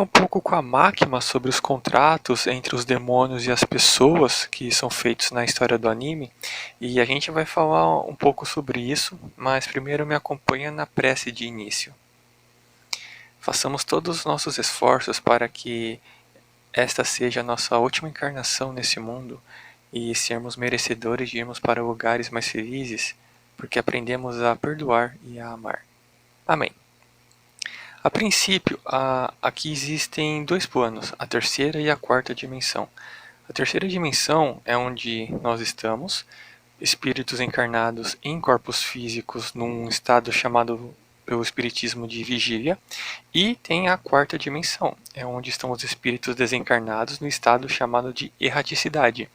um pouco com a Makima sobre os contratos entre os demônios e as pessoas que são feitos na história do anime, e a gente vai falar um pouco sobre isso, mas primeiro me acompanha na prece de início. Façamos todos os nossos esforços para que esta seja a nossa última encarnação nesse mundo e sermos merecedores de irmos para lugares mais felizes, porque aprendemos a perdoar e a amar. Amém. A princípio, aqui existem dois planos, a terceira e a quarta dimensão. A terceira dimensão é onde nós estamos, espíritos encarnados em corpos físicos num estado chamado pelo espiritismo de vigília, e tem a quarta dimensão, é onde estão os espíritos desencarnados no estado chamado de erraticidade.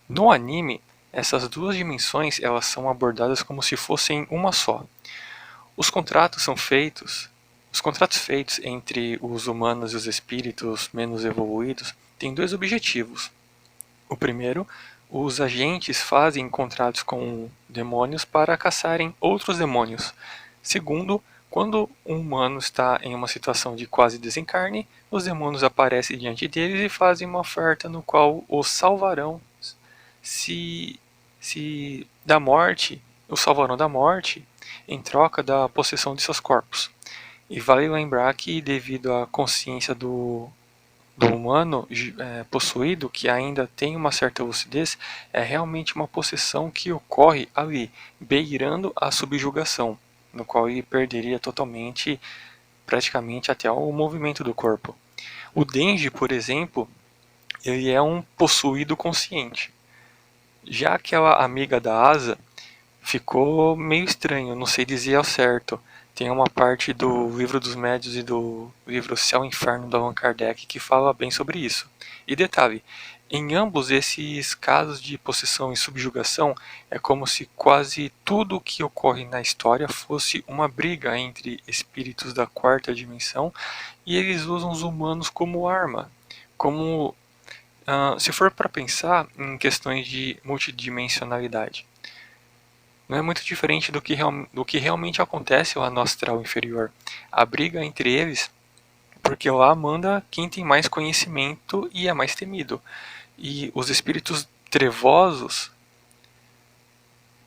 No anime, essas duas dimensões elas são abordadas como se fossem uma só. Os contratos feitos entre os humanos e os espíritos menos evoluídos têm dois objetivos. O primeiro, os agentes fazem contratos com demônios para caçarem outros demônios. Segundo, quando um humano está em uma situação de quase desencarne, os demônios aparecem diante deles e fazem uma oferta no qual os salvarão da morte, os salvarão da morte em troca da possessão de seus corpos. E vale lembrar que, devido à consciência do humano possuído, que ainda tem uma certa lucidez, é realmente uma possessão que ocorre ali, beirando a subjugação, no qual ele perderia totalmente, praticamente até o movimento do corpo. O Denji, por exemplo, ele é um possuído consciente. Já aquela amiga da Asa ficou meio estranho, não sei dizer ao certo. Tem uma parte do Livro dos Médios e do livro Céu e Inferno do Allan Kardec que fala bem sobre isso. E detalhe, em ambos esses casos de possessão e subjugação, é como se quase tudo o que ocorre na história fosse uma briga entre espíritos da quarta dimensão, e eles usam os humanos como arma. Se for para pensar em questões de multidimensionalidade, não é muito diferente do que realmente acontece lá no astral inferior. A briga entre eles, porque lá manda quem tem mais conhecimento e é mais temido. E os espíritos trevosos,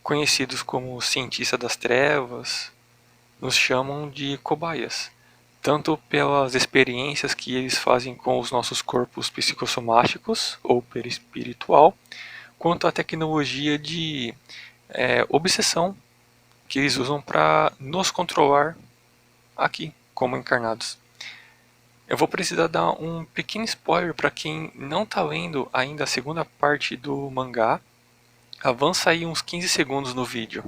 conhecidos como cientista das trevas, nos chamam de cobaias. Tanto pelas experiências que eles fazem com os nossos corpos psicossomáticos ou perispiritual, quanto a tecnologia de obsessão que eles usam para nos controlar aqui, como encarnados. Eu vou precisar dar um pequeno spoiler para quem não está lendo ainda a segunda parte do mangá. Avança aí uns 15 segundos no vídeo.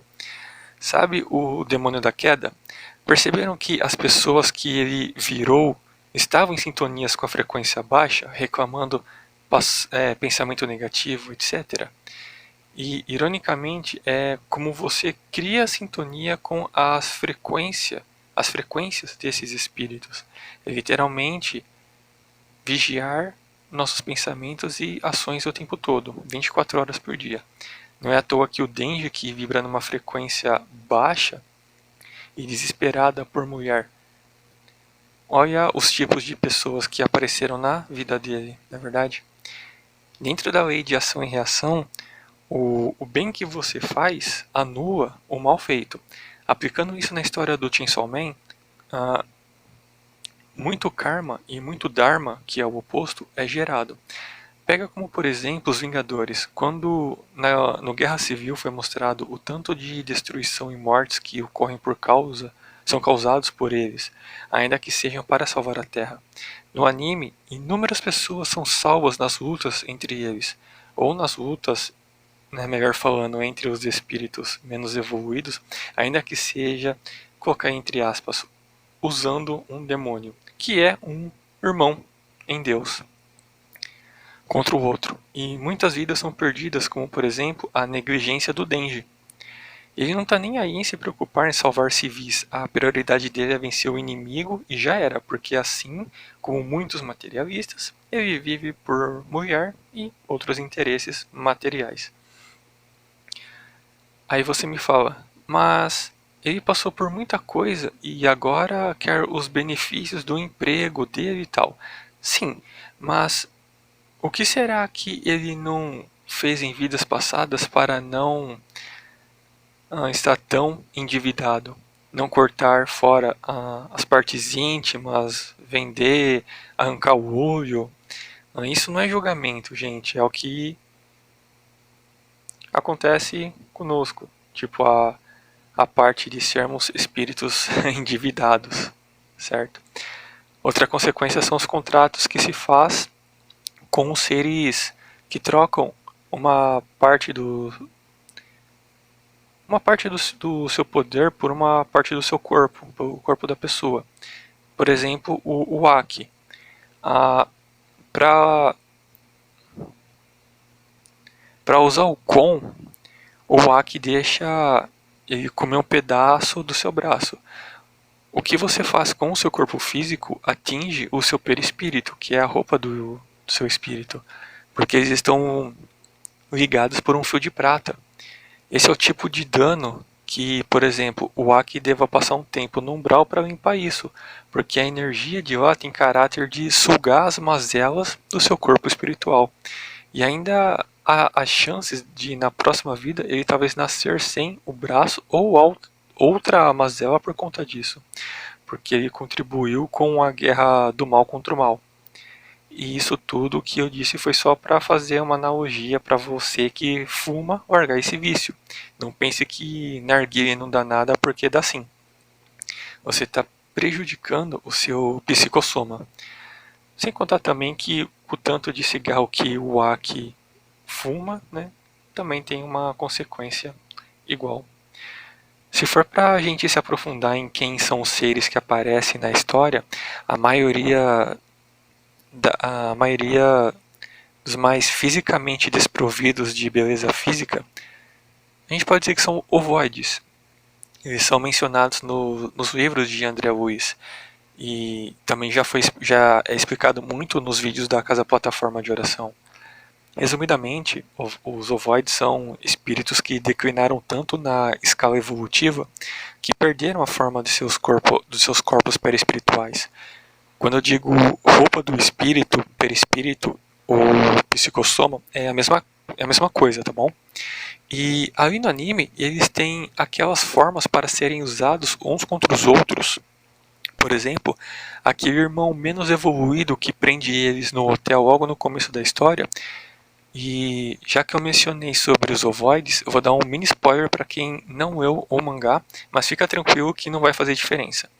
Sabe o demônio da queda? Perceberam que as pessoas que ele virou estavam em sintonias com a frequência baixa, reclamando pensamento negativo, etc. E, ironicamente, é como você cria sintonia com as frequências desses espíritos. É literalmente vigiar nossos pensamentos e ações o tempo todo, 24 horas por dia. Não é à toa que o Denji, que vibra numa frequência baixa e desesperada por mulher, olha os tipos de pessoas que apareceram na vida dele, não é verdade? Dentro da lei de ação e reação, o bem que você faz anula o mal feito. Aplicando isso na história do Chainsaw Man, muito karma e muito dharma, que é o oposto, é gerado. Pega como, por exemplo, os Vingadores. Quando no Guerra Civil foi mostrado o tanto de destruição e mortes que ocorrem são causados por eles, ainda que sejam para salvar a Terra. No anime, inúmeras pessoas são salvas nas lutas entre eles, ou nas lutas, melhor falando, entre os espíritos menos evoluídos, ainda que seja, colocar entre aspas, usando um demônio, que é um irmão em Deus, contra o outro. E muitas vidas são perdidas, como por exemplo a negligência do Denji. Ele não está nem aí em se preocupar em salvar civis, a prioridade dele é vencer o inimigo e já era, porque assim como muitos materialistas, ele vive por mulher e outros interesses materiais. Aí você me fala, mas ele passou por muita coisa e agora quer os benefícios do emprego dele e tal. Sim, mas o que será que ele não fez em vidas passadas para não estar tão endividado? Não cortar fora as partes íntimas, vender, arrancar o olho. Isso não é julgamento, gente. É o que acontece conosco. Tipo, a parte de sermos espíritos endividados, certo? Outra consequência são os contratos que se faz com os seres que trocam uma parte do seu poder por uma parte do seu corpo, pelo corpo da pessoa. Por exemplo, o Aki. Para usar o Kon, o Aki deixa ele comer um pedaço do seu braço. O que você faz com o seu corpo físico atinge o seu perispírito, que é a roupa do seu espírito, porque eles estão ligados por um fio de prata. Esse é o tipo de dano que, por exemplo, o Aki deva passar um tempo no umbral para limpar isso, porque a energia de lá tem caráter de sugar as mazelas do seu corpo espiritual. E ainda há as chances de, na próxima vida, ele talvez nascer sem o braço ou outra mazela por conta disso, porque ele contribuiu com a guerra do mal contra o mal. E isso tudo que eu disse foi só para fazer uma analogia para você que fuma largar esse vício. Não pense que narguilé não dá nada porque dá sim. Você está prejudicando o seu psicossoma. Sem contar também que o tanto de cigarro que o Aki fuma, né, também tem uma consequência igual. Se for para a gente se aprofundar em quem são os seres que aparecem na história, a maioria a maioria dos mais fisicamente desprovidos de beleza física, a gente pode dizer que são ovoides. Eles são mencionados nos livros de André Luiz e também já é explicado muito nos vídeos da Casa Plataforma de Oração. Resumidamente, os ovoides são espíritos que declinaram tanto na escala evolutiva que perderam a forma dos seus corpos perispirituais. Quando eu digo roupa do espírito, perispírito ou psicossoma, é a mesma coisa, tá bom? E ali no anime, eles têm aquelas formas para serem usados uns contra os outros. Por exemplo, aquele irmão menos evoluído que prende eles no hotel logo no começo da história. E já que eu mencionei sobre os ovoides, eu vou dar um mini spoiler para quem não leu o mangá, mas fica tranquilo que não vai fazer diferença.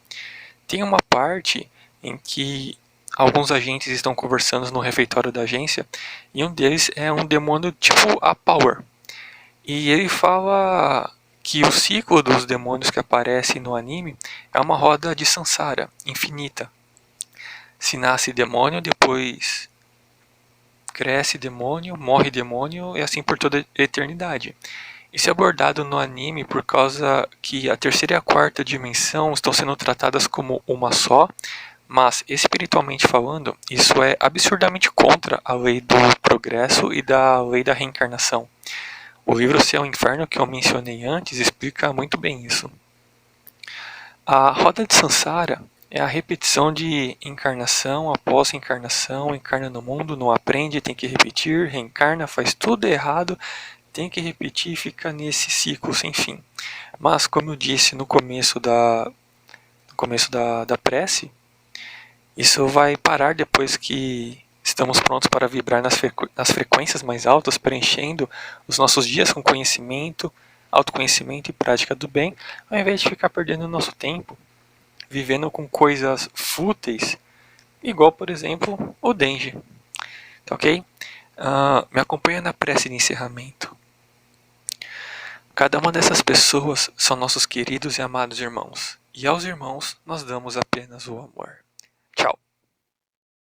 Tem uma parte em que alguns agentes estão conversando no refeitório da agência e um deles é um demônio tipo a Power. E ele fala que o ciclo dos demônios que aparecem no anime é uma roda de Sansara, infinita. Se nasce demônio, depois cresce demônio, morre demônio e assim por toda a eternidade. Isso é abordado no anime por causa que a terceira e a quarta dimensão estão sendo tratadas como uma só, mas espiritualmente falando, isso é absurdamente contra a lei do progresso e da lei da reencarnação. O livro Céu e Inferno que eu mencionei antes explica muito bem isso. A roda de Sansara é a repetição de encarnação após reencarnação, encarna no mundo, não aprende, tem que repetir, reencarna, faz tudo errado, tem que repetir e fica nesse ciclo sem fim. Mas, como eu disse no começo da prece, isso vai parar depois que estamos prontos para vibrar nas frequências mais altas, preenchendo os nossos dias com conhecimento, autoconhecimento e prática do bem, ao invés de ficar perdendo nosso tempo vivendo com coisas fúteis, igual, por exemplo, o Denji. Tá ok? Me acompanha na prece de encerramento. Cada uma dessas pessoas são nossos queridos e amados irmãos, e aos irmãos nós damos apenas o amor.